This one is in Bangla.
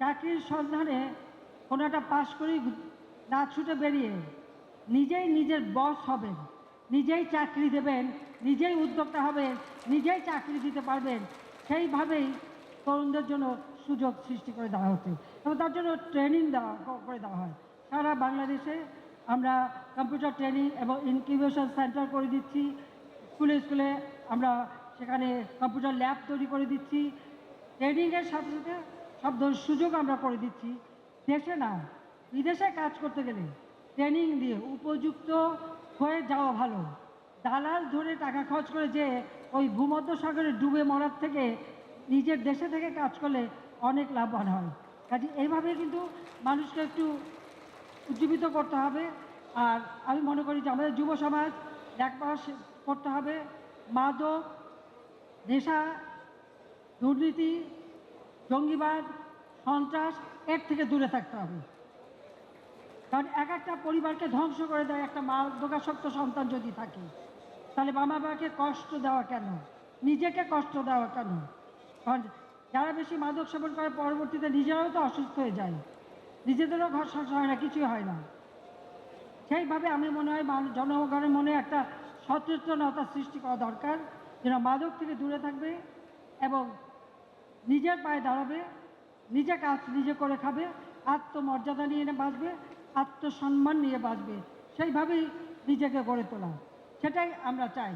চাকরির সন্ধানে কোনো একটা পাশ করেই না ছুটে বেরিয়ে নিজেই নিজের বস হবেন, নিজেই চাকরি দেবেন, নিজেই উদ্যোক্তা হবেন, নিজেই চাকরি দিতে পারবেন, সেইভাবেই তরুণদের জন্য সুযোগ সৃষ্টি করে দেওয়া হচ্ছে এবং তার জন্য ট্রেনিং করে দেওয়া হয়। সারা বাংলাদেশে আমরা কম্পিউটার ট্রেনিং এবং ইনকিউবেশন সেন্টার করে দিচ্ছি। স্কুলে স্কুলে আমরা সেখানে কম্পিউটার ল্যাব তৈরি করে দিচ্ছি। ট্রেনিংয়ের সাথে সাথে সব ধরনের সুযোগ আমরা করে দিচ্ছি। দেশে না, বিদেশে কাজ করতে গেলে ট্রেনিং দিয়ে উপযুক্ত হয়ে যাওয়া ভালো। দালাল ধরে টাকা খরচ করে যে ওই ভূমধ্যসাগরে ডুবে মরার থেকে নিজের দেশে থেকে কাজ করলে অনেক লাভবান হয়। কাজে এইভাবে কিন্তু মানুষকে একটু উজ্জীবিত করতে হবে। আর আমি মনে করি যে আমাদের যুব সমাজ লেখাপড়া করতে হবে। মাদক, নেশা, দুর্নীতি, জঙ্গিবাদ, সন্ত্রাস এর থেকে দূরে থাকতে হবে। কারণ এক একটা পরিবারকে ধ্বংস করে দেয় একটা মাদকাসক্ত সন্তান যদি থাকে, তাহলে মা বাবাকে কষ্ট দেওয়া কেন, নিজেকে কষ্ট দেওয়া কেন? কারণ যারা বেশি মাদক সেবন করে পরবর্তীতে নিজেরাও তো অসুস্থ হয়ে যায়, নিজেদেরও ঘর সংসার হয় না, কিছুই হয় না। সেইভাবে আমি মনে হয় জনগণের মনে একটা সচেতনতা সৃষ্টি করা দরকার, যেন মাদক থেকে দূরে থাকবে এবং নিজের পায়ে দাঁড়াবে, নিজে কাজ নিজে করে খাবে, আত্মমর্যাদা নিয়ে বাঁচবে, আত্মসম্মান নিয়ে বাঁচবে, সেইভাবেই নিজেকে গড়ে তোলা, সেটাই আমরা চাই।